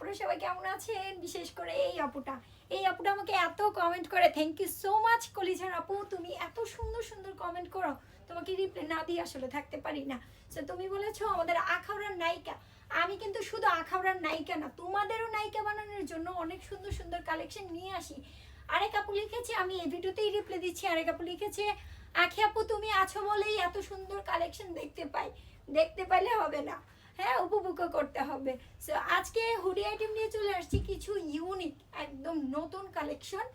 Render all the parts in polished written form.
আপনারা সবাই কেমন আছেন? বিশেষ করে এই আপুটা আমাকে এত কমেন্ট করে, থ্যাংক ইউ সো মাচ কলিজার আপু, তুমি এত সুন্দর সুন্দর কমেন্ট করো, তোমাকে রিপ্লাই না দিয়ে আসলে থাকতে পারি না। সো তুমি বলেছো আমাদের আখাউড়ার নায়িকা, আমি কিন্তু শুধু আখাউড়ার নায়িকা না, তোমাদেরও নায়িকা বানানোর জন্য অনেক সুন্দর সুন্দর কালেকশন নিয়ে আসি। আরেক আপু লিখেছে, আমি এই ভিডিওতেই রিপ্লাই দিচ্ছি, আরেক আপু লিখেছে, আখি আপু তুমি আছো বলেই এত সুন্দর কালেকশন দেখতে পাইলে হবে না, হ্যাঁ উপভোগ করতে হবে। সো আজকে হুডি আইটেম নিয়ে চলে আসছি কিছু ইউনিক একদম নতুন কালেকশন।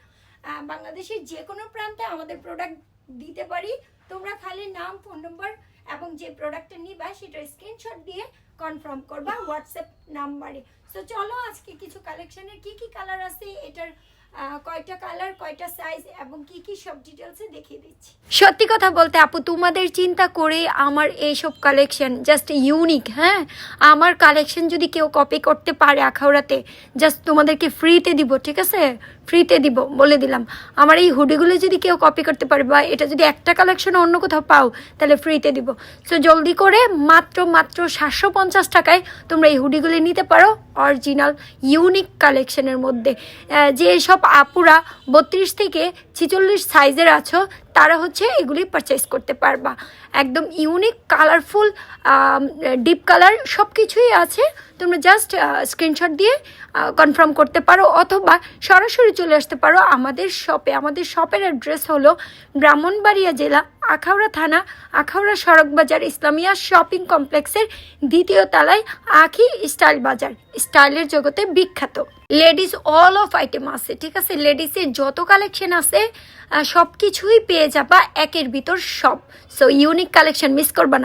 বাংলাদেশের যে কোনো প্রান্তে আমাদের প্রোডাক্ট দিতে পারি, তোমরা খালি নাম, ফোন নম্বর এবং যে প্রোডাক্টটা নিবা সেটার স্ক্রিনশট দিয়ে কনফার্ম করবা হোয়াটসঅ্যাপ নাম্বারে। সো চলো আজকে কিছু কালেকশনের কি কি কালার আছে, এটার কয়টা কালার, কয়টা সাইজ এবং কি কি সব ডিটেলসে দেখিয়ে দিচ্ছি। সত্যি কথা বলতে আপু, তোমাদের চিন্তা করে আমার এইসব কালেকশন জাস্ট ইউনিক। হ্যাঁ, আমার কালেকশন যদি কেউ কপি করতে পারে আখাউড়াতে, জাস্ট তোমাদেরকে ফ্রিতে দিব, ঠিক আছে? ফ্রিতে দিব, বলে দিলাম। আমার এই হুডিগুলো যদি কেউ কপি করতে পারে বা এটা যদি একটা কালেকশন অন্য কোথাও পাও, তাহলে ফ্রিতে দিব। সো জলদি করে মাত্র 750 টাকায় তোমরা এই হুডিগুলো নিতে পারো, অরিজিনাল ইউনিক কালেকশনের মধ্যে। যে সব আপুরা 32 থেকে 46 সাইজের আছো, তারা হচ্ছে এগুলি পারচেস করতে পারবা। একদম ইউনিক, কালারফুল, ডিপ কালার সব কিছুই আছে। তোমরা জাস্ট স্ক্রিনশট দিয়ে কনফার্ম করতে পারো, অথবা সরাসরি চলে আসতে পারো আমাদের শপে। আমাদের শপের অ্যাড্রেস হলো ব্রাহ্মণবাড়িয়া জেলা, আখাউড়া থানা, আখাউড়া সড়ক বাজার, ইসলামিয়া শপিং কমপ্লেক্সের 2য় তলায় আখি স্টাইল বাজার। স্টাইলের জগতে বিখ্যাত। লেডিস অল অফ আইটেম আছে, ঠিক আছে? লেডিসের যত কালেকশন আছে সব কিছুই পেয়ে যাবা একের ভিতর সব। সো ইউনিক কালেকশন মিস করবা না।